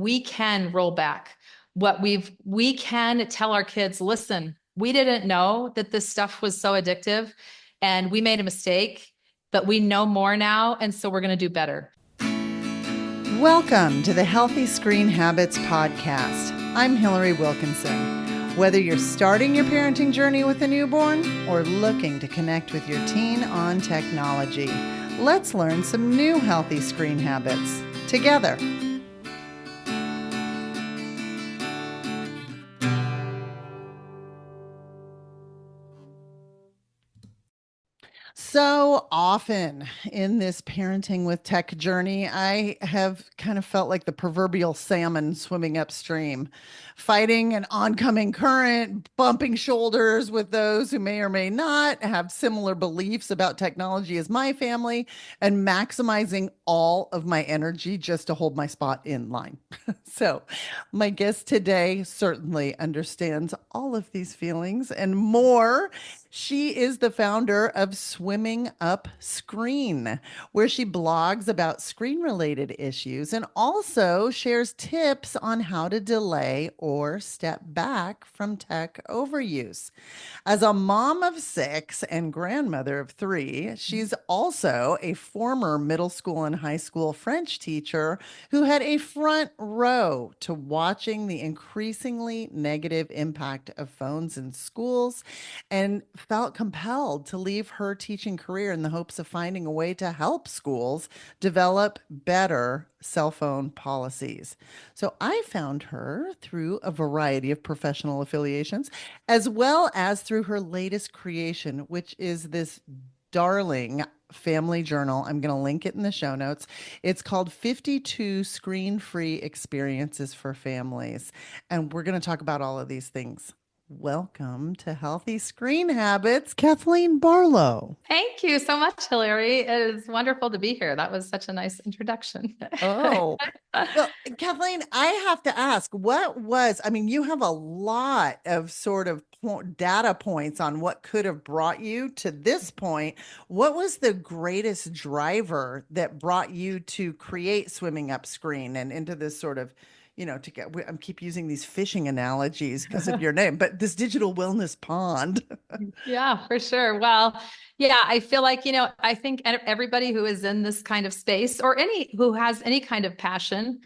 we can roll back we can tell our kids, listen, we didn't know that this stuff was so addictive and we made a mistake, but we know more now. And so we're going to do better. Welcome to the Healthy Screen Habits Podcast. I'm Hillary Wilkinson. Whether you're starting your parenting journey with a newborn or looking to connect with your teen on technology, let's learn some new healthy screen habits together. So often in this parenting with tech journey, I have kind of felt like the proverbial salmon swimming upstream, fighting an oncoming current, bumping shoulders with those who may or may not have similar beliefs about technology as my family, and maximizing all of my energy just to hold my spot in line. So my guest today certainly understands all of these feelings and more. She is the founder of Swimming Up Screen, where she blogs about screen-related issues and also shares tips on how to delay or step back from tech overuse. As a mom of 6 and grandmother of 3, she's also a former middle school and high school French teacher who had a front row to watching the increasingly negative impact of phones in schools and felt compelled to leave her teaching career in the hopes of finding a way to help schools develop better cell phone policies. So I found her through a variety of professional affiliations, as well as through her latest creation, which is this darling family journal. I'm going to link it in the show notes. It's called 52 Screen-Free Experiences for Families. And we're going to talk about all of these things. Welcome to Healthy Screen Habits, Kathleen Barlow. Thank you so much, Hillary. It is wonderful to be here. That was such a nice introduction. Oh, well, Kathleen, I have to ask, you have a lot of sort of data points on what could have brought you to this point. What was the greatest driver that brought you to create Swimming Up Screen and into this sort of, I keep using these fishing analogies because of your name, but this digital wellness pond. Yeah, for sure. Well, yeah, I feel like, I think everybody who is in this kind of space or who has any kind of passion,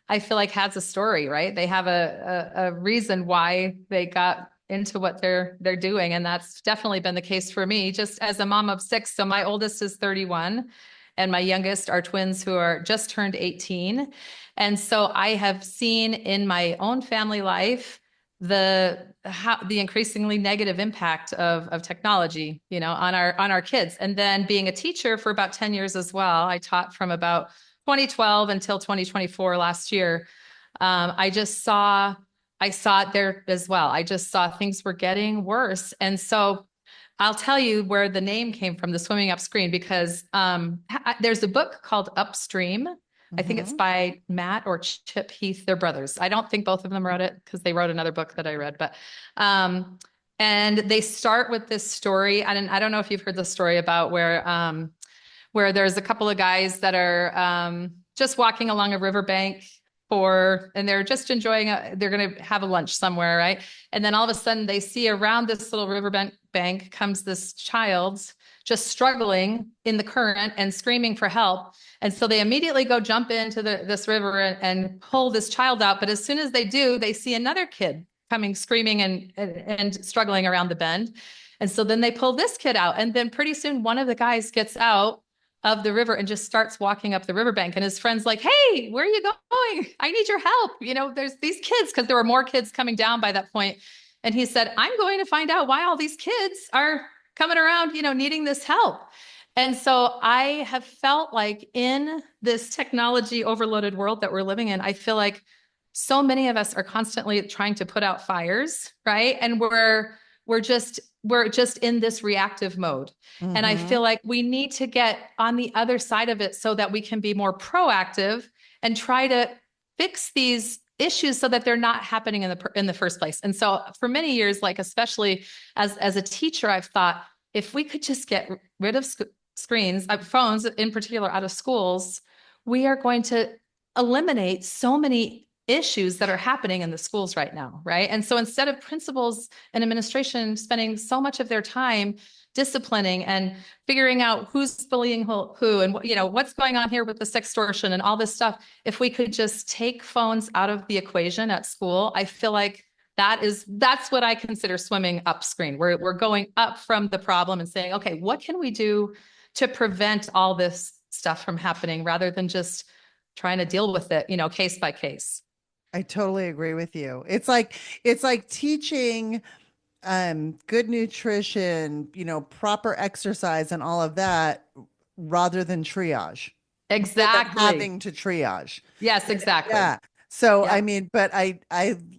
I feel like has a story, right? They have a reason why they got into what they're doing. And that's definitely been the case for me, just as a mom of 6. So my oldest is 31 and my youngest are twins who are just turned 18. And so I have seen in my own family life the increasingly negative impact of technology, on our kids. And then being a teacher for about 10 years as well, I taught from about 2012 until 2024 last year. I saw it there as well. I just saw things were getting worse. And so I'll tell you where the name came from, the Swimming Up Screen, because there's a book called Upstream. I think it's by Matt or Chip Heath. They're brothers. I don't think both of them wrote it because they wrote another book that I read, but and they start with this story. I don't know if you've heard the story about where there's a couple of guys that are just walking along a riverbank and they're just enjoying they're going to have a lunch somewhere, right? And then all of a sudden they see around this little riverbank comes this child just struggling in the current and screaming for help. And so they immediately go jump into this river and pull this child out. But as soon as they do, they see another kid coming screaming and struggling around the bend. And so then they pull this kid out. And then pretty soon one of the guys gets out of the river and just starts walking up the riverbank. And his friend's like, hey, where are you going? I need your help. There's these kids, because there were more kids coming down by that point. And he said, I'm going to find out why all these kids are coming around, needing this help. And so I have felt like in this technology overloaded world that we're living in, I feel like so many of us are constantly trying to put out fires, right? And we're just in this reactive mode. Mm-hmm. And I feel like we need to get on the other side of it so that we can be more proactive and try to fix these issues so that they're not happening in the first place. And so for many years, like especially as a teacher, I've thought if we could just get rid of screens, phones in particular, out of schools, we are going to eliminate so many issues that are happening in the schools right now, right? And so instead of principals and administration spending so much of their time disciplining and figuring out who's bullying who and what's going on here with the sextortion and all this stuff, if we could just take phones out of the equation at school, I feel like that's what I consider swimming upstream. We're going up from the problem and saying, okay, what can we do to prevent all this stuff from happening rather than just trying to deal with it, case by case. I totally agree with you. It's like teaching good nutrition, proper exercise and all of that rather than triage. Exactly. Having to triage. Yes, exactly. Yeah. So Yeah. I mean, but I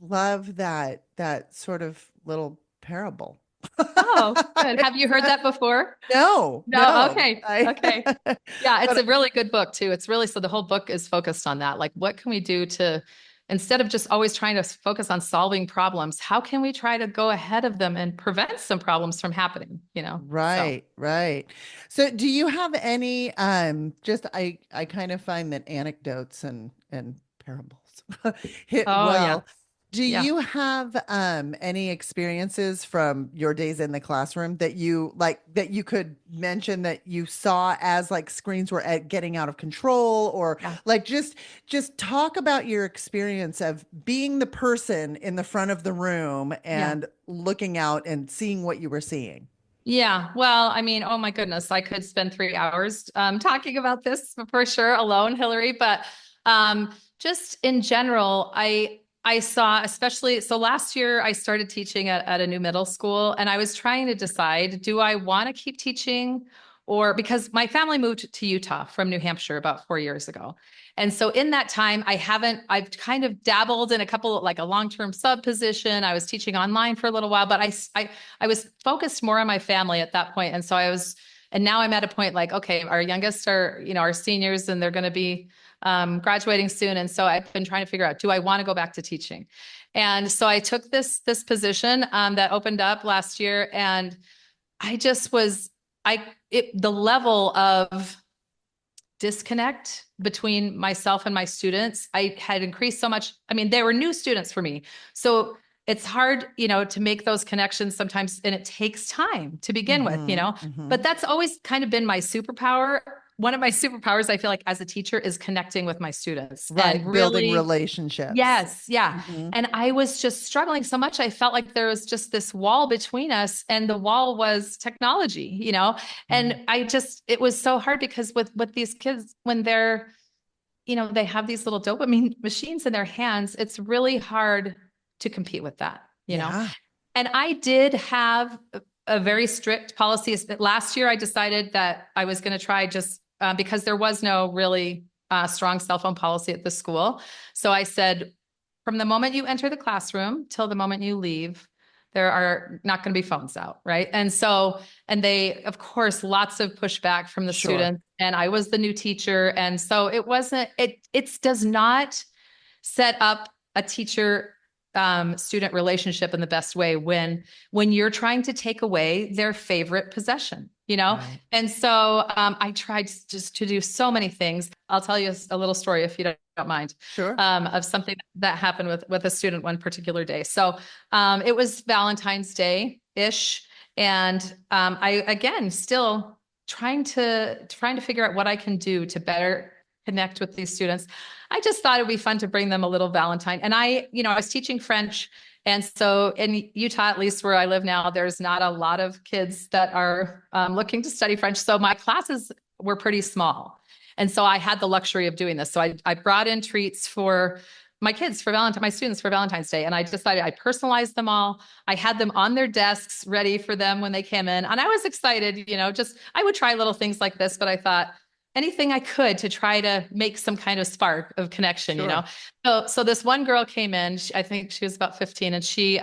love that sort of little parable. Oh, good. Have you heard that before? No, No. no. Okay. Okay. Yeah, it's a really good book too. It's really, so the whole book is focused on that. Like, what can we do to, instead of just always trying to focus on solving problems, how can we try to go ahead of them and prevent some problems from happening, Right, right. So do you have any just I kind of find that anecdotes and parables hit Oh, yeah. well. Do Yeah. you have any experiences from your days in the classroom that you could mention that you saw as like screens were getting out of control, or Yeah. like just talk about your experience of being the person in the front of the room Yeah. and looking out and seeing what you were seeing? Yeah. Well, I mean, oh my goodness, I could spend 3 hours talking about this for sure alone, Hillary. But just in general, I saw, especially, so last year I started teaching at a new middle school, and I was trying to decide, do I want to keep teaching, or because my family moved to Utah from New Hampshire about 4 years ago. And so in that time, I've kind of dabbled in a couple, like a long-term sub position. I was teaching online for a little while, but I was focused more on my family at that point. And so and now I'm at a point like, okay, our youngest are, our seniors, and they're going to be graduating soon. And so I've been trying to figure out, do I want to go back to teaching? And so I took this position that opened up last year, and I just was, the level of disconnect between myself and my students, I had increased so much. I mean, they were new students for me. So it's hard, to make those connections sometimes, and it takes time to begin with, but that's always kind of been my superpower. One of my superpowers, I feel like, as a teacher, is connecting with my students, Right, and building really, relationships. yes, yeah. Mhm. And I was just struggling so much. I felt like there was just this wall between us, and the wall was technology, and it was so hard because with these kids, when they're, they have these little dopamine machines in their hands, it's really hard to compete with that, Yeah. And I did have a very strict policy. Last year, I decided that I was going to try, just because there was no really strong cell phone policy at the school. So I said, from the moment you enter the classroom till the moment you leave, there are not going to be phones out, right? And so, and they, of course, lots of pushback from the Sure. students, and I was the new teacher. And so it does not set up a teacher student relationship in the best way when you're trying to take away their favorite possession, Right. And so I tried just to do so many things. I'll tell you a little story, if you don't mind. Sure. Of something that happened with a student one particular day. So it was Valentine's Day ish, and I, again, still trying to figure out what I can do to better connect with these students. I just thought it'd be fun to bring them a little Valentine. And I was teaching French. And so in Utah, at least where I live now, there's not a lot of kids that are looking to study French. So my classes were pretty small. And so I had the luxury of doing this. So I brought in treats for my kids, my students, for Valentine's Day. And I decided I personalized them all. I had them on their desks ready for them when they came in. And I was excited, I would try little things like this, but I thought, anything I could to try to make some kind of spark of connection, Sure. So this one girl came in, I think she was about 15, and she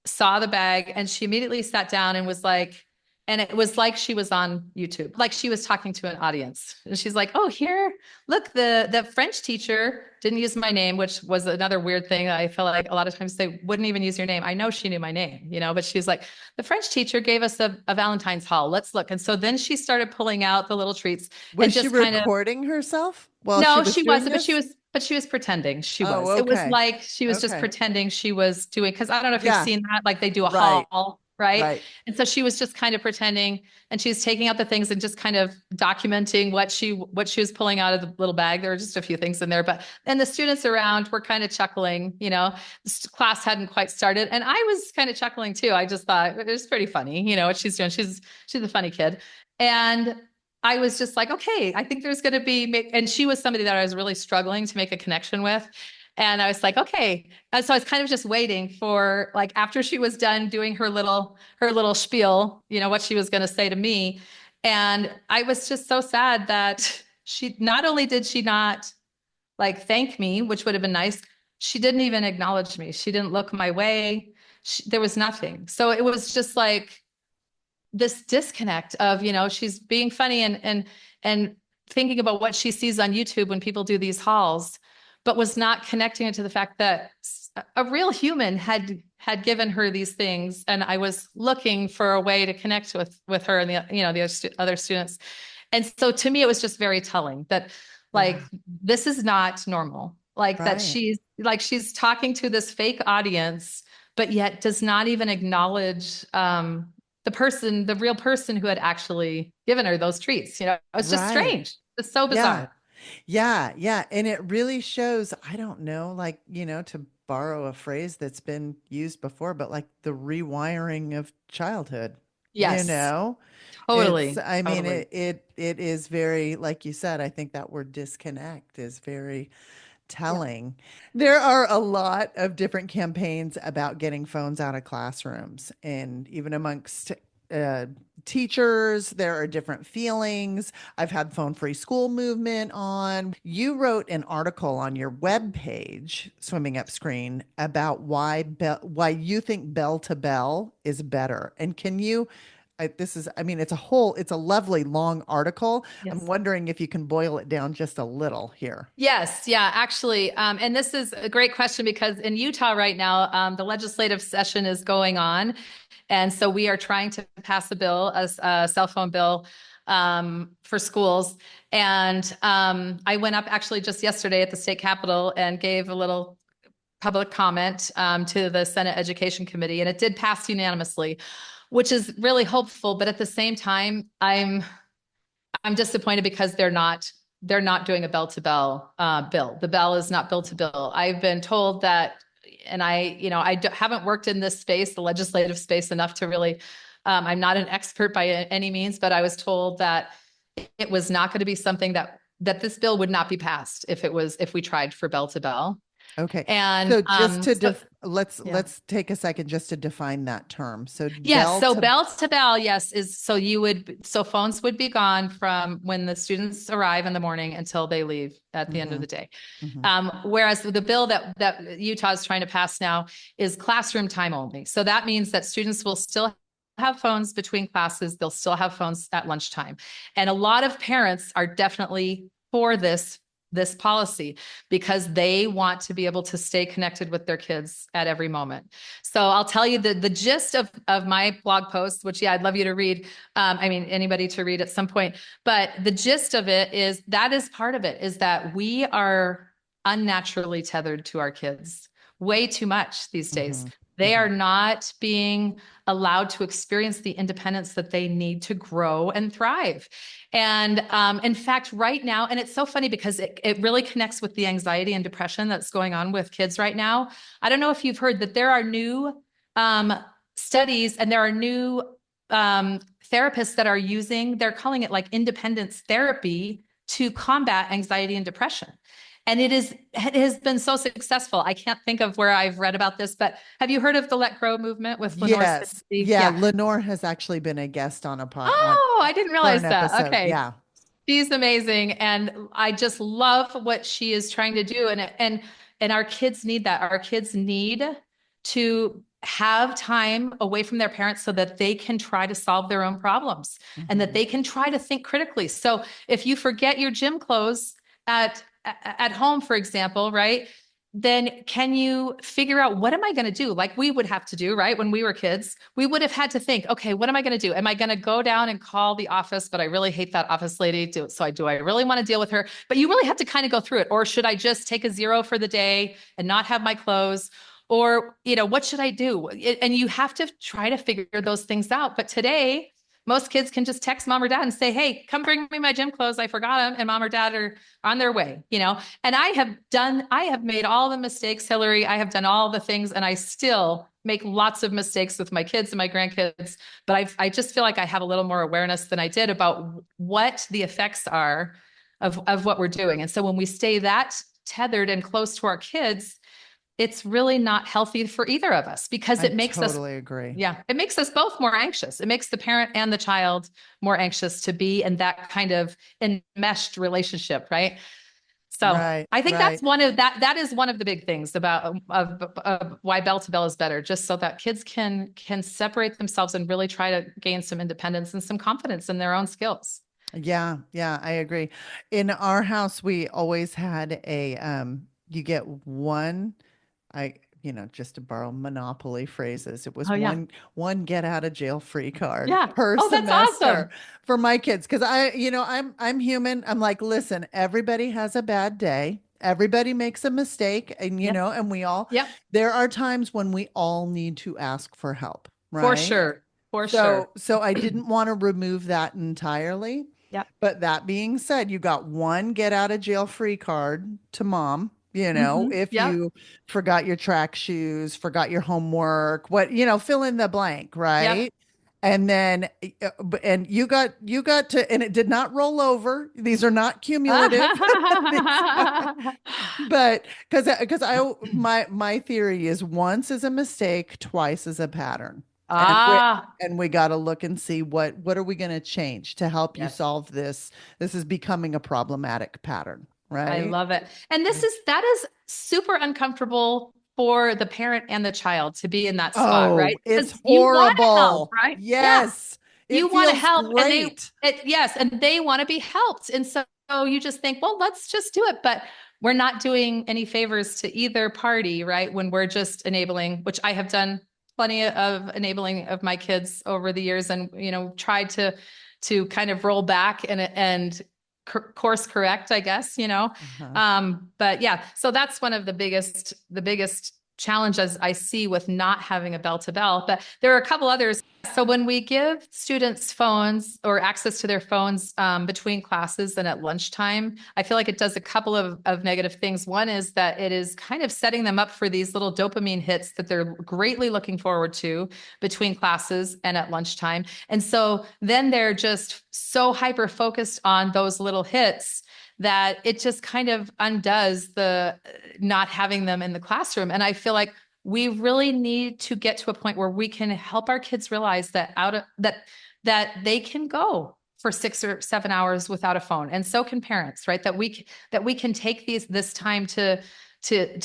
saw the bag, and she immediately sat down and was like, and it was like she was on YouTube, like she was talking to an audience. And she's like, oh, here, look, the French teacher didn't use my name, which was another weird thing. I feel like a lot of times they wouldn't even use your name. I know she knew my name, but she's like, the French teacher gave us a Valentine's haul. Let's look. And so then she started pulling out the little treats. Was and she just kind of, recording herself while no, she was she doing wasn't, but this? But she was pretending she Oh, was. It was okay. like she was just Okay. pretending she was doing, because I don't know if you've Yeah. seen that, like they do a Right. haul, right? Right. And so she was just kind of pretending, and she was taking out the things and just kind of documenting what she was pulling out of the little bag. There were just a few things in there, but and the students around were kind of chuckling, this class hadn't quite started, and I was kind of chuckling too. I just thought it was pretty funny, what she's doing. She's a funny kid. And I was just like, okay, I think there's going to be, and she was somebody that I was really struggling to make a connection with. And I was like, okay. And so I was kind of just waiting for like, after she was done doing her little spiel, what she was going to say to me. And I was just so sad that she, not only did she not like thank me, which would have been nice, she didn't even acknowledge me. She didn't look my way. There was nothing. So it was just like, this disconnect of, she's being funny and thinking about what she sees on YouTube when people do these hauls, but was not connecting it to the fact that a real human had given her these things, and I was looking for a way to connect with her and the other students. And so to me, it was just very telling that like Yeah. this is not normal. Like that Right. she's talking to this fake audience, but yet does not even acknowledge the real person who had actually given her those treats. It's just Right. strange. It's so Yeah. bizarre. Yeah. Yeah. And it really shows, I don't know, like, to borrow a phrase that's been used before, but like the rewiring of childhood, you Yes, know? It's, totally. I mean, Totally. it is very, like you said, I think that word disconnect is very Yeah. telling. There are a lot of different campaigns about getting phones out of classrooms, and even amongst uh, teachers, there are different feelings. I've had phone free school movement on. You wrote an article on your webpage, Swimming Upscreen, about why you think bell to bell is better. And can you this is, I mean, it's a lovely long article. I'm Yes. wondering if you can boil it down just a little here. Yes, yeah, actually. And this is a great question because in Utah right now, the legislative session is going on. And so we are trying to pass a bill, a cell phone bill for schools. And I went up actually just yesterday at the state capitol and gave a little public comment to the Senate Education Committee, and it did pass unanimously, which is really hopeful. But at the same time, I'm disappointed because they're not doing a bell to bell bill. The bell is not bill to bill. I've been told that, and haven't worked in this space, the legislative space, enough to really. I'm not an expert by any means, but I was told that it was not going to be something that this bill would not be passed if we tried for bell to bell. Okay. And So just to so yeah. let's take a second just to define that term. So Yes, bell so to bell to bell, yes, is so phones would be gone from when the students arrive in the morning until they leave at the end of hmm the day. hmm Whereas the bill that Utah is trying to pass now is classroom time only. So that means that students will still have phones between classes. They'll still have phones at lunchtime. And a lot of parents are definitely for this policy because they want to be able to stay connected with their kids at every moment. So I'll tell you the gist of my blog post, which, yeah, I'd love you to read. I mean, anybody to read at some point. But the gist of it is that is part of it, is that we are unnaturally tethered to our kids way too much these days. hmm They hmm are not being allowed to experience the independence that they need to grow and thrive. And in fact, right now, and it's so funny because it really connects with the anxiety and depression that's going on with kids right now. I don't know if you've heard that there are new um, studies and there are new therapists that are they're calling it like independence therapy to combat anxiety and depression. And it has been so successful. I can't think of where I've read about this, but have you heard of the Let Grow movement with Lenore Yes. Stacey? Yeah, Yeah. Lenore has actually been a guest on a pod on Oh, I didn't for realize an that. episode. Okay. Yeah. She's amazing. And I just love what she is trying to do. And our kids need that. Our kids need to have time away from their parents so that they can try to solve their own problems and that hmm they can try to think critically. So if you forget your gym clothes at home, for example, right? then can you figure out what am I going to do? Like we would have to do, right? When we were kids, we would have had to think, okay, what am I going to do? Am I going to go down and call the office? But I really hate that office lady. Do I really want to deal with her? But you really have to kind of go through it. Or should I just take a zero for the day and not have my clothes? Or, what should I do? And you have to try to figure those things out. But today, most kids can just text mom or dad and say, hey, come bring me my gym clothes. I forgot them. And mom or dad are on their way. And I have made all the mistakes, Hillary. I have done all the things and I still make lots of mistakes with my kids and my grandkids. But I just feel like I have a little more awareness than I did about what the effects are of what we're doing. And so when we stay that tethered and close to our kids, it's really not healthy for either of us because I it makes us, totally agree. yeah, it makes us both more anxious. It makes the parent and the child more anxious to be in that kind of enmeshed relationship, right? So Right, I think right. that is one of the big things about of why bell to bell is better, just so that kids can separate themselves and really try to gain some independence and some confidence in their own skills. Yeah, yeah, I agree. In our house, we always had you get one, just to borrow Monopoly phrases, it was Oh yeah. one get out of jail free card Yeah. per Oh, that's semester awesome. for my kids. Cause I'm human. I'm like, listen, everybody has a bad day. Everybody makes a mistake. And, Yep. and Yep. there are times when we all need to ask for help, For right? sure. For sure. So I didn't want to remove that entirely. Yep. But that being said, you got one get out of jail free card to mom, if Yep. you forgot your track shoes, forgot your homework, fill in the blank, Yep. right? And then and you got to, and it did not roll over. These are not cumulative. But because my theory is once is a mistake, twice is a pattern. And Ah, we got to look and see what are we going to change to help you yes. solve this. This is becoming a problematic pattern, I right? love it. And that is super uncomfortable for the parent and the child to be in that spot, Oh, right? it's Because you want to help, horrible. right? Yeah. Yes. It You want to feels help and great. yes, and they want to be helped. And so you just think, well, let's just do it. But we're not doing any favors to either party, right? When we're just enabling, which I have done plenty of enabling of my kids over the years and, tried to kind of roll back and course correct, I guess. Uh-huh. But yeah, so that's one of the biggest challenges I see with not having a bell to bell. But there are a couple others. So when we give students phones or access to their phones between classes and at lunchtime, I feel like it does a couple of negative things. One is that it is kind of setting them up for these little dopamine hits that they're greatly looking forward to between classes and at lunchtime. And so then they're just so hyper focused on those little hits that it just kind of undoes the not having them in the classroom. And I feel like we really need to get to a point where we can help our kids realize that they can go for 6 or 7 hours without a phone, and so can parents, right? That we can take this time to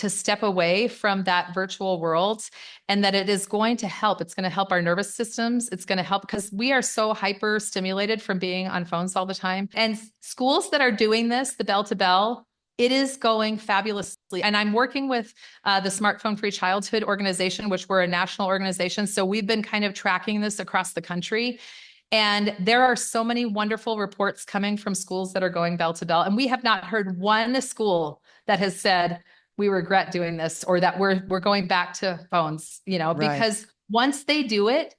step away from that virtual world, and that it is going to help. It's going to help our nervous systems. It's going to help because we are so hyper stimulated from being on phones all the time. And schools that are doing this, the bell to bell, it is going fabulously. And I'm working with the Smartphone Free Childhood organization, which we're a national organization. So we've been kind of tracking this across the country. And there are so many wonderful reports coming from schools that are going bell to bell. And we have not heard one school that has said, we regret doing this, or that we're going back to phones, Right. because once they do it,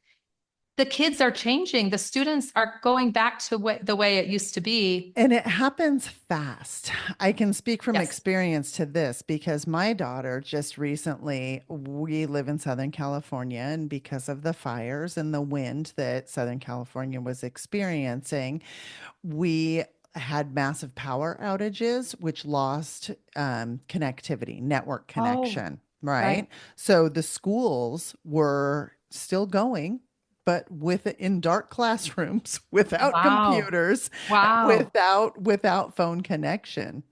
the kids are changing. The students are going back to the way it used to be. And it happens fast. I can speak from Yes. experience to this because my daughter just recently, we live in Southern California, and because of the fires and the wind that Southern California was experiencing, we had massive power outages, which lost connectivity, network Oh, connection, right? right. So the schools were still going, but in dark classrooms, without Wow. computers, Wow. without phone connection.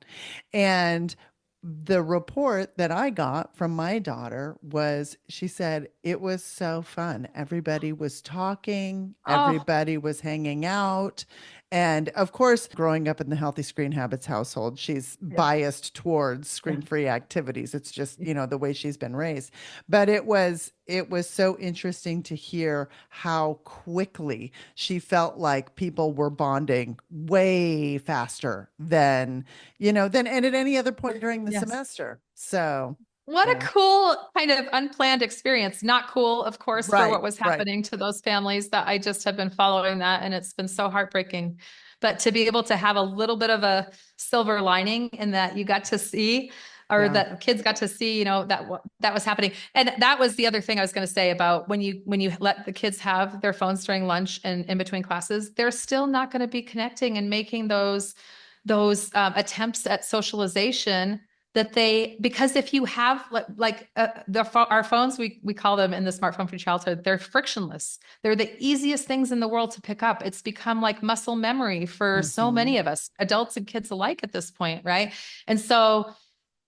And the report that I got from my daughter was she said it was so fun. Everybody was talking, Oh, everybody was hanging out, And of course, growing up in the Healthy Screen Habits household, she's Yeah. biased towards Yeah. screen-free activities. It's just, the way she's been raised. But it was so interesting to hear how quickly she felt like people were bonding way faster than at any other point during the Yes. semester. So, What a yeah. cool kind of unplanned experience. Not cool, of course, for Right, what was right. happening to those families that I just have been following that. And it's been so heartbreaking. But to be able to have a little bit of a silver lining in that you got to see, or Yeah. that kids got to see, that was happening. And that was the other thing I was going to say about when you let the kids have their phones during lunch and in between classes, they're still not going to be connecting and making those attempts at socialization that because if you have our phones, we call them in the smartphone for childhood, they're frictionless. They're the easiest things in the world to pick up. It's become like muscle memory for so Hmm. many of us, adults and kids alike at this point, right? And so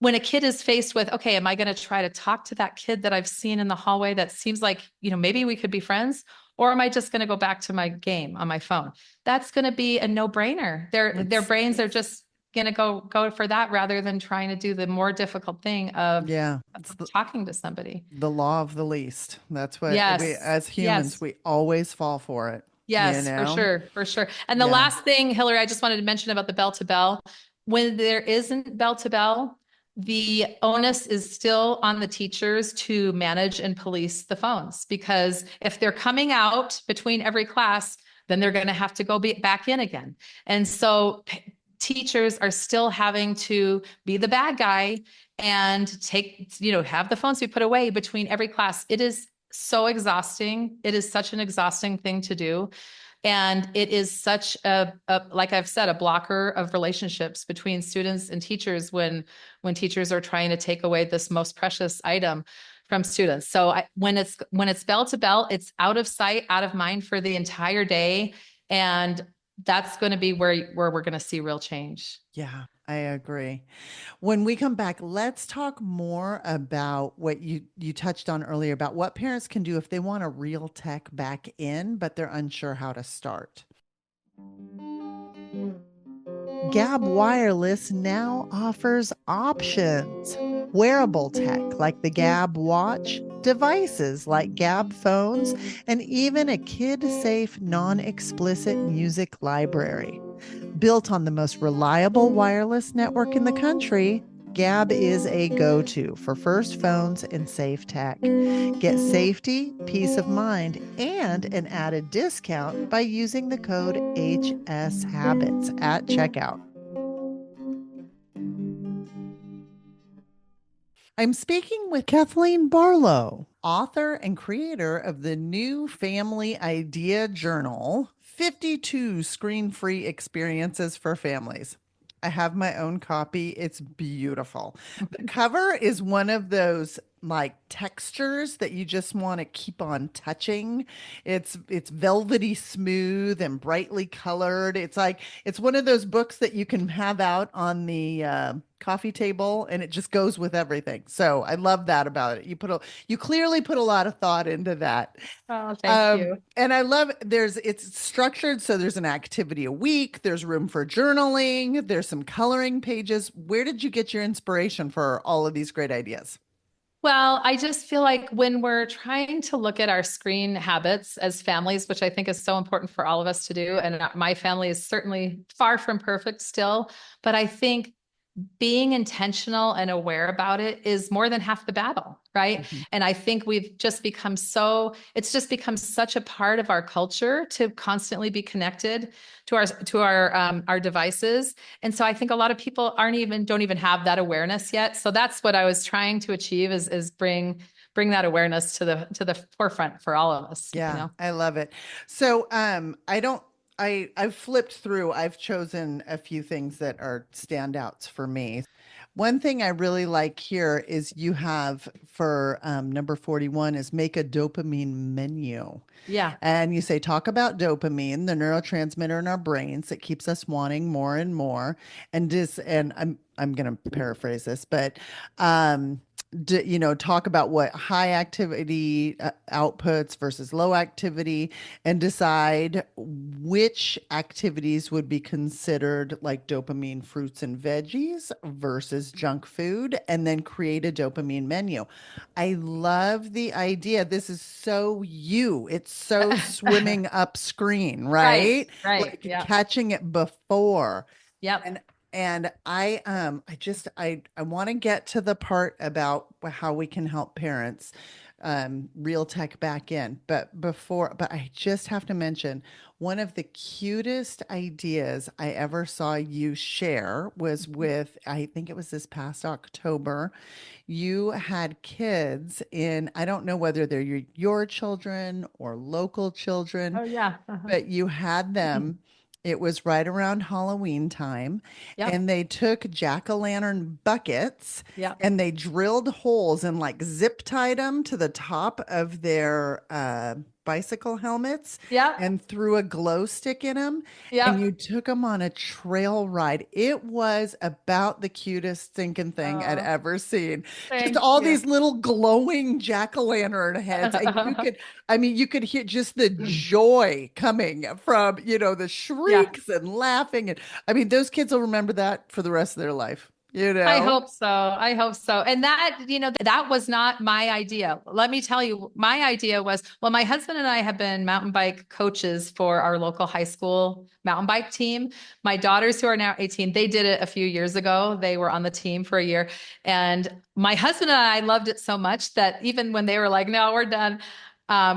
when a kid is faced with, okay, am I going to try to talk to that kid that I've seen in the hallway that seems like, maybe we could be friends? Or am I just going to go back to my game on my phone? That's going to be a no-brainer. Their It's brains are just going to go for that rather than trying to do the more difficult thing of yeah, it's talking to somebody. the law of the least. That's what we, Yes. as humans, Yes. we always fall for it, you Yes, for know? sure, for sure. And the Yeah. last thing, Hillary, I just wanted to mention about the bell to bell. When there isn't bell to bell, the onus is still on the teachers to manage and police the phones, because if they're coming out between every class, then they're going to have to go back in again. And so teachers are still having to be the bad guy and have the phones be put away between every class. It is so exhausting. It is such an exhausting thing to do. And it is such like I've said, a blocker of relationships between students and teachers when teachers are trying to take away this most precious item from students. So when it's bell to bell, it's out of sight, out of mind for the entire day. And that's going to be where we're going to see real change. Yeah, I agree. When we come back, let's talk more about what you touched on earlier about what parents can do if they want a real tech back in, but they're unsure how to start. Gab Wireless now offers options. Wearable tech like the Gab Watch, devices like Gab phones, and even a kid safe, non explicit music library. Built on the most reliable wireless network in the country, Gab is a go to for first phones and safe tech. Get safety, peace of mind, and an added discount by using the code HSHabits at checkout. I'm speaking with Kathleen Barlow, author and creator of the new family idea journal, 52 screen-free experiences for families. I have my own copy. It's beautiful. The cover is one of those like textures that you just want to keep on touching. It's velvety smooth and brightly colored. It's one of those books that you can have out on the coffee table and it just goes with everything. So I love that about it. You clearly put a lot of thought into that. Oh, thank you. And I love it's structured so there's an activity a week, there's room for journaling, there's some coloring pages. Where did you get your inspiration for all of these great ideas? Well, I just feel like when we're trying to look at our screen habits as families, which I think is so important for all of us to do, and my family is certainly far from perfect still, but I think being intentional and aware about it is more than half the battle, right? Mhm. And I think it's just become such a part of our culture to constantly be connected to our devices. And so I think a lot of people don't even have that awareness yet. So that's what I was trying to achieve is bring that awareness to the forefront for all of us, Yeah, I love it. So, I've flipped through. I've chosen a few things that are standouts for me. One thing I really like here is you have for number 41 is make a dopamine menu. Yeah. And you say, talk about dopamine, the neurotransmitter in our brains that keeps us wanting more and more. And I'm going to paraphrase this, but talk about what high activity outputs versus low activity, and decide which activities would be considered like dopamine fruits and veggies versus junk food, and then create a dopamine menu. I love the idea. This is so you. It's so swimming up screen, Right, right? right. Like Yeah. catching it before. Yep. And I want to get to the part about how we can help parents reel tech back in. But I just have to mention one of the cutest ideas I ever saw you share was with, I think it was this past October. You had kids in, I don't know whether they're your children or local children, Oh yeah. Uh-huh. but you had them. It was right around Halloween time, Yep. and they took jack-o'-lantern buckets Yep. and they drilled holes and like zip tied them to the top of their bicycle helmets Yep. and threw a glow stick in them. And you Yep. took them on a trail ride. It was about the cutest thinking thing I'd Oh, ever seen. Just thank all you. these little glowing jack-o'-lantern heads, and you could hear just the joy coming from, the Yeah. shrieks and laughing. And I mean, those kids will remember that for the rest of their life, you I know? hope so. I hope so. And that was not my idea. Let me tell you, my idea was, well, my husband and I have been mountain bike coaches for our local high school mountain bike team. My daughters, who are now 18, they did it a few years ago. They were on the team for a year. And my husband and I loved it so much that even when they were like, no, we're done,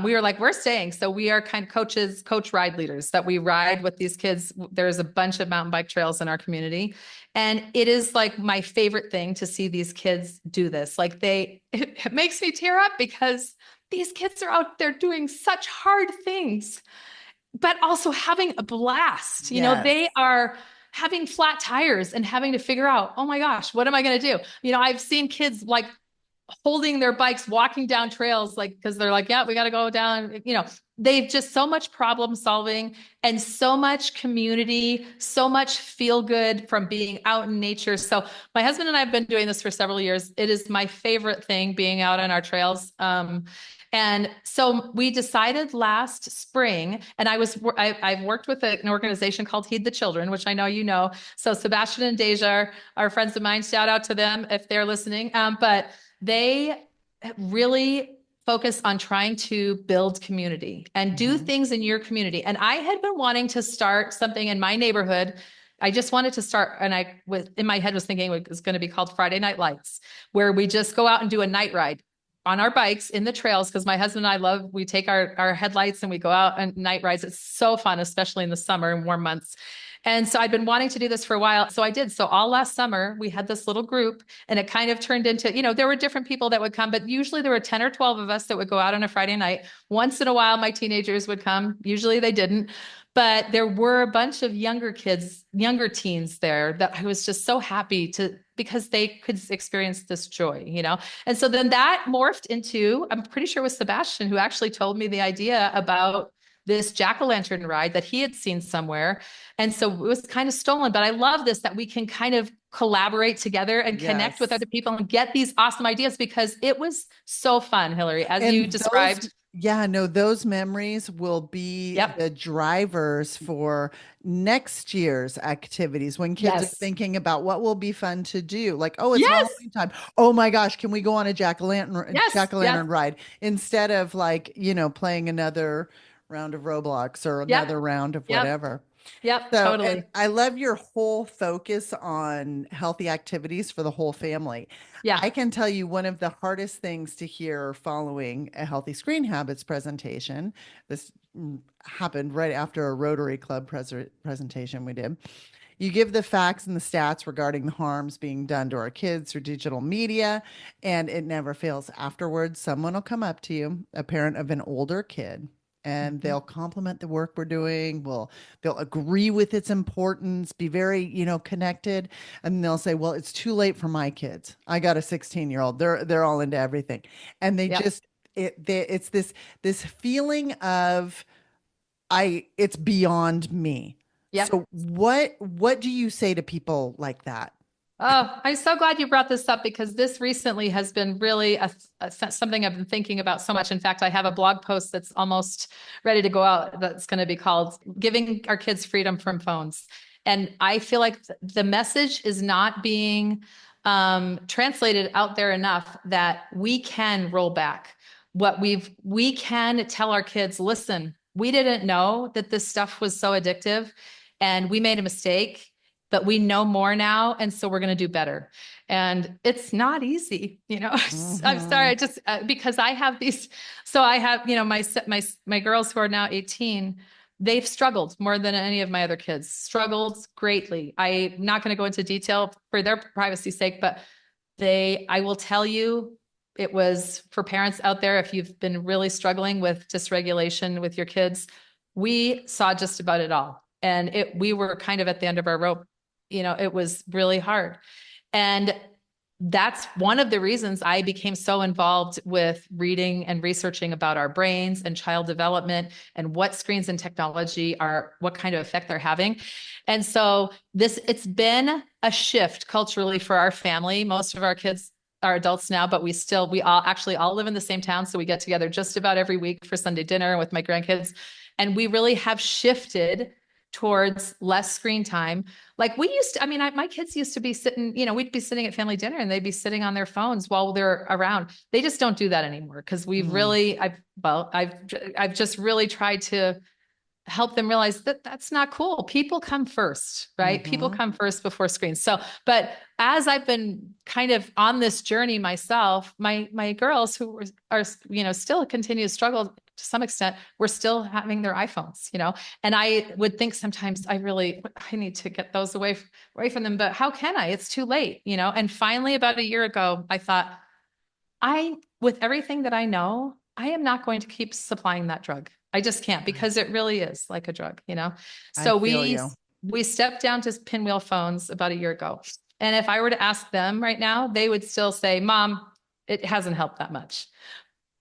we were like, we're staying. So we are kind of coach ride leaders that we ride with these kids. There's a bunch of mountain bike trails in our community. And it is like my favorite thing to see these kids do this. It makes me tear up because these kids are out there doing such hard things, but also having a blast. Yes. They are having flat tires and having to figure out, oh my gosh, what am I going to do? I've seen kids like holding their bikes, walking down trails, like, because they're like, yeah, we got to go down. They've just so much problem solving and so much community, so much feel good from being out in nature. So my husband and I have been doing this for several years. It is my favorite thing, being out on our trails. And so we decided last spring, and I've worked with an organization called Heed the Children, which I know you know. So Sebastian and Deja are friends of mine. Shout out to them if they're listening. But they really focus on trying to build community and do Mhm. things in your community. And I had been wanting to start something in my neighborhood. I just wanted to start, and in my head was thinking it was going to be called Friday Night Lights, where we just go out and do a night ride on our bikes in the trails. Because my husband and we take our headlights and we go out on night rides. It's so fun, especially in the summer and warm months. And so I'd been wanting to do this for a while. So I did. So all last summer, we had this little group, and it kind of turned into, there were different people that would come, but usually there were 10 or 12 of us that would go out on a Friday night. Once in a while, my teenagers would come. Usually they didn't. But there were a bunch of younger kids, younger teens there that I was just so happy because they could experience this joy. And so then that morphed into, I'm pretty sure it was Sebastian who actually told me the idea about this jack-o'-lantern ride that he had seen somewhere. And so it was kind of stolen, but I love this, that we can kind of collaborate together and connect with Yes. other people and get these awesome ideas, because it was so fun, Hillary, as you And those, described. yeah, no, those memories will be Yep. the drivers for next year's activities when kids are Yes. thinking about what will be fun to do. Like, oh, it's Yes. Halloween time. Oh my gosh, can we go on a Yes. Yes. jack-o'-lantern ride instead of like, playing another round of Roblox or Yep. another round of Yep. whatever. Yep. So, and Totally. I love your whole focus on healthy activities for the whole family. Yeah. I can tell you one of the hardest things to hear following a healthy screen habits presentation. This happened right after a Rotary Club presentation we did. You give the facts and the stats regarding the harms being done to our kids through digital media, and it never fails. Afterwards, someone will come up to you, a parent of an older kid, and Mhm. they'll compliment the work we're doing. They'll agree with its importance, be very, connected, and they'll say, "Well, it's too late for my kids. I got a 16-year-old. They're all into everything," and they Yep. just it's this feeling of it's beyond me. Yep. So what do you say to people like that? Oh, I'm so glad you brought this up because this recently has been really something I've been thinking about so much. In fact, I have a blog post that's almost ready to go out that's going to be called Giving Our Kids Freedom from Phones. And I feel like the message is not being translated out there enough that we can roll back. We can tell our kids, listen, we didn't know that this stuff was so addictive and we made a mistake, but we know more now. And so we're going to do better. And it's not easy, I'm sorry. I just, because I have these, so I have, my girls who are now 18, they've struggled more than any of my other kids, struggled greatly. I'm not going to go into detail for their privacy's sake, but I will tell you, it was for parents out there, if you've been really struggling with dysregulation with your kids, we saw just about it all. And we were kind of at the end of our rope. It was really hard. And that's one of the reasons I became so involved with reading and researching about our brains and child development and what screens and technology what kind of effect they're having. And so it's been a shift culturally for our family. Most of our kids are adults now, but we all live in the same town. So we get together just about every week for Sunday dinner with my grandkids. And we really have shifted towards less screen time. Like we used to, my kids used to be sitting, we'd be sitting at family dinner and they'd be sitting on their phones while they're around. They just don't do that anymore because I've just really tried to help them realize that that's not cool. People come first, right? People come first before screens. So, but as I've been kind of on this journey myself, my girls who are, still continue to struggle to some extent, we're still having their iPhones, and I would think sometimes I need to get those away from them, but how can I? It's too late, and finally about a year ago, I thought with everything that I know, I am not going to keep supplying that drug. I just can't because it really is like a drug, So we stepped down to pinwheel phones about a year ago. And if I were to ask them right now, they would still say, Mom, it hasn't helped that much.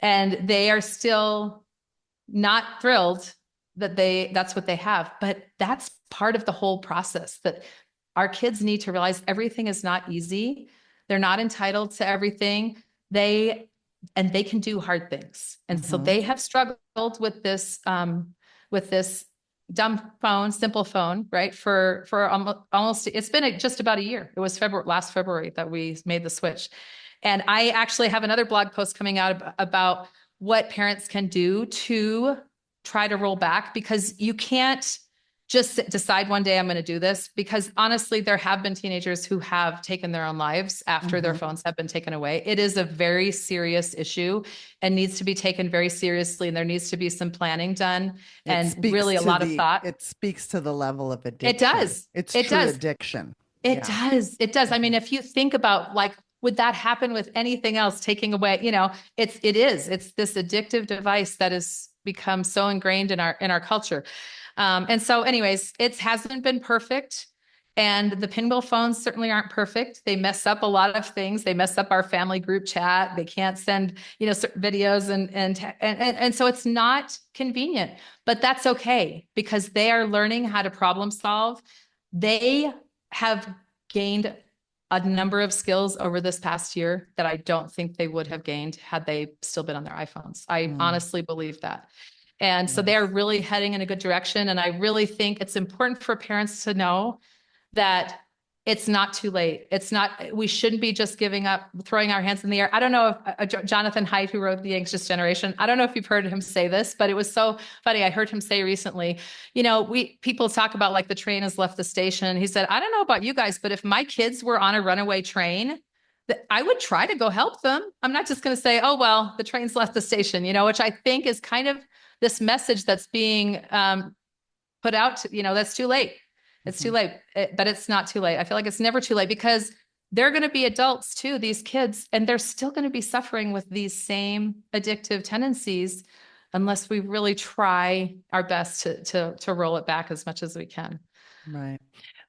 And they are still not thrilled that that's what they have. But that's part of the whole process, that our kids need to realize everything is not easy. They're not entitled to everything. They can do hard things. And so they have struggled with this dumb phone, simple phone, right? For almost, it's been just about a year. It was last February that we made the switch. And I actually have another blog post coming out about what parents can do to try to roll back, because you can't just decide one day I'm going to do this, because honestly, there have been teenagers who have taken their own lives after their phones have been taken away. It is a very serious issue and needs to be taken very seriously. And there needs to be some planning done and really a lot of thought. It speaks to the level of addiction. It does. It's true addiction. It does. It does. I mean, if you think about would that happen with anything else taking away, it's this addictive device that has become so ingrained in our culture. And so anyways, it hasn't been perfect. And the pinwheel phones certainly aren't perfect. They mess up a lot of things. They mess up our family group chat. They can't send, videos and so it's not convenient, but that's okay because they are learning how to problem solve. They have gained a number of skills over this past year that I don't think they would have gained had they still been on their iPhones. I honestly believe that. And so they're really heading in a good direction. And I really think it's important for parents to know that it's not too late. We shouldn't be just giving up, throwing our hands in the air. I don't know if Jonathan Haidt, who wrote The Anxious Generation, I don't know if you've heard him say this, but it was so funny. I heard him say recently, people talk about the train has left the station. He said, I don't know about you guys, but if my kids were on a runaway train, I would try to go help them. I'm not just going to say, oh, well, the train's left the station, which I think is kind of this message that's being put out, that's too late. It's too late, but it's not too late. I feel like it's never too late because they're going to be adults too, these kids, and they're still going to be suffering with these same addictive tendencies unless we really try our best to roll it back as much as we can. Right.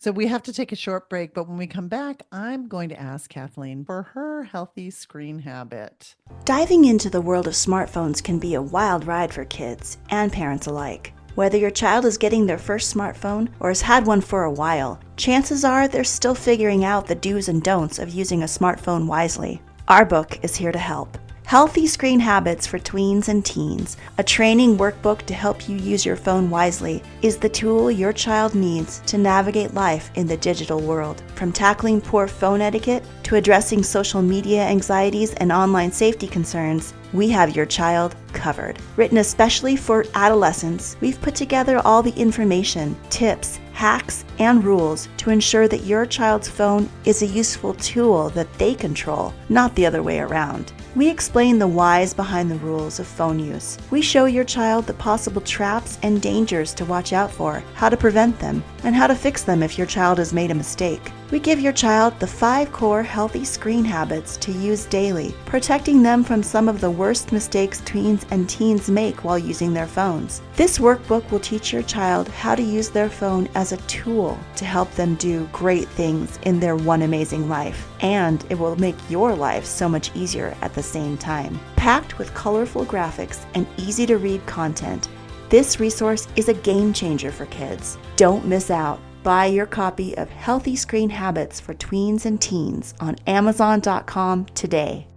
So we have to take a short break, but when we come back, I'm going to ask Kathleen for her healthy screen habit. Diving into the world of smartphones can be a wild ride for kids and parents alike. Whether your child is getting their first smartphone or has had one for a while, chances are they're still figuring out the do's and don'ts of using a smartphone wisely. Our book is here to help. Healthy Screen Habits for Tweens and Teens, a training workbook to help you use your phone wisely, is the tool your child needs to navigate life in the digital world. From tackling poor phone etiquette to addressing social media anxieties and online safety concerns, we have your child covered. Written especially for adolescents, we've put together all the information, tips, hacks, and rules to ensure that your child's phone is a useful tool that they control, not the other way around. We explain the whys behind the rules of phone use. We show your child the possible traps and dangers to watch out for, how to prevent them, and how to fix them if your child has made a mistake. We give your child the 5 core healthy screen habits to use daily, protecting them from some of the worst mistakes tweens and teens make while using their phones. This workbook will teach your child how to use their phone as a tool to help them do great things in their one amazing life, and it will make your life so much easier at the same time. Packed with colorful graphics and easy to read content, this resource is a game changer for kids. Don't miss out. Buy your copy of Healthy Screen Habits for Tweens and Teens on Amazon.com today.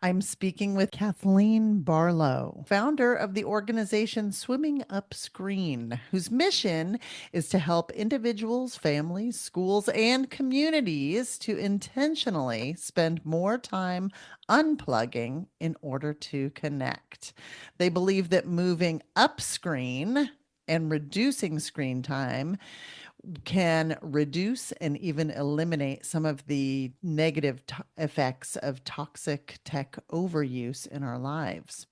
I'm speaking with Kathleen Barlow, founder of the organization Swimming Upscreen, whose mission is to help individuals, families, schools, and communities to intentionally spend more time unplugging in order to connect. They believe that moving upscreen and reducing screen time can reduce and even eliminate some of the negative effects of toxic tech overuse in our lives.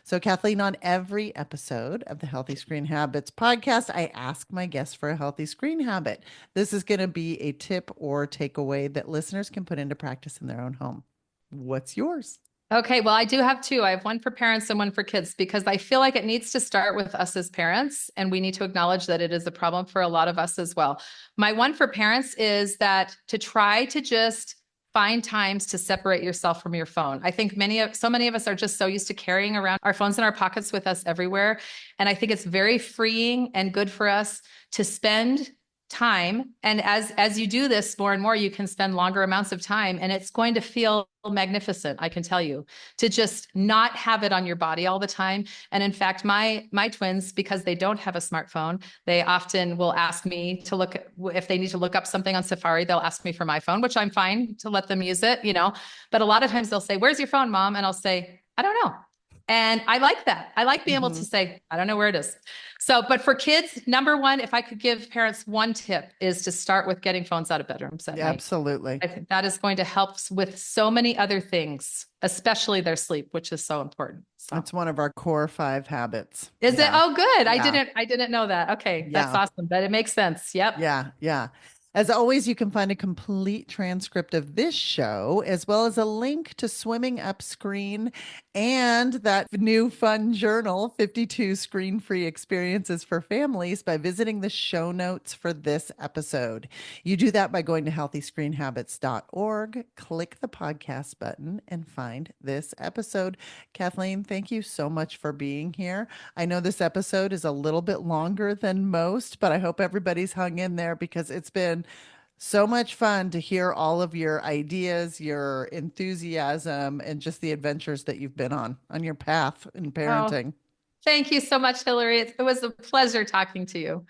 So, Kathleen, on every episode of the Healthy Screen Habits podcast, I ask my guests for a healthy screen habit. This is going to be a tip or takeaway that listeners can put into practice in their own home. What's yours? Okay, well, I do have 2. I have one for parents and one for kids because I feel like it needs to start with us as parents, and we need to acknowledge that it is a problem for a lot of us as well. My one for parents is that to try to just find times to separate yourself from your phone. I think so many of us are just so used to carrying around our phones in our pockets with us everywhere, and I think it's very freeing and good for us to spend time. And as you do this more and more, you can spend longer amounts of time, and it's going to feel magnificent, I can tell you, to just not have it on your body all the time. And in fact, my twins, because they don't have a smartphone, they often will ask me to look if they need to look up something on Safari, they'll ask me for my phone, which I'm fine to let them use it, but a lot of times they'll say, "Where's your phone, Mom?" And I'll say, "I don't know." And I like that. I like being able to say, "I don't know where it is." So, but for kids, number one, if I could give parents one tip, is to start with getting phones out of bedrooms at night. Absolutely. I think that is going to help with so many other things, especially their sleep, which is so important. So That's one of our core 5 habits. is it? Oh, good. Yeah. I didn't know that. Okay. That's Yeah. awesome. But it makes sense. Yep. Yeah. As always, you can find a complete transcript of this show, as well as a link to Swimming Upscreen and that new fun journal, 52 Screen-Free Experiences for Families, by visiting the show notes for this episode. You do that by going to healthyscreenhabits.org, click the podcast button, and find this episode. Kathleen, thank you so much for being here. I know this episode is a little bit longer than most, but I hope everybody's hung in there because it's been so much fun to hear all of your ideas, your enthusiasm, and just the adventures that you've been on your path in parenting. Thank you so much, Hillary. It was a pleasure talking to you.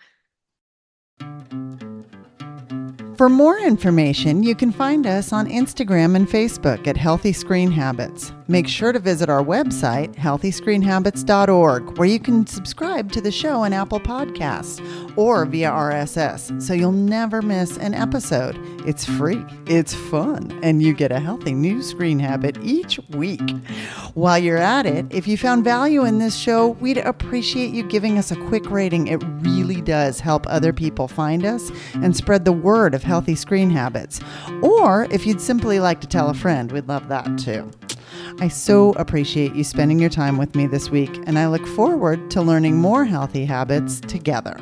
For more information, you can find us on Instagram and Facebook at Healthy Screen Habits. Make sure to visit our website, healthyscreenhabits.org, where you can subscribe to the show on Apple Podcasts or via RSS, so you'll never miss an episode. It's free, it's fun, and you get a healthy new screen habit each week. While you're at it, if you found value in this show, we'd appreciate you giving us a quick rating. It really does help other people find us and spread the word of healthy screen habits. Or if you'd simply like to tell a friend, we'd love that too. I so appreciate you spending your time with me this week, and I look forward to learning more healthy habits together.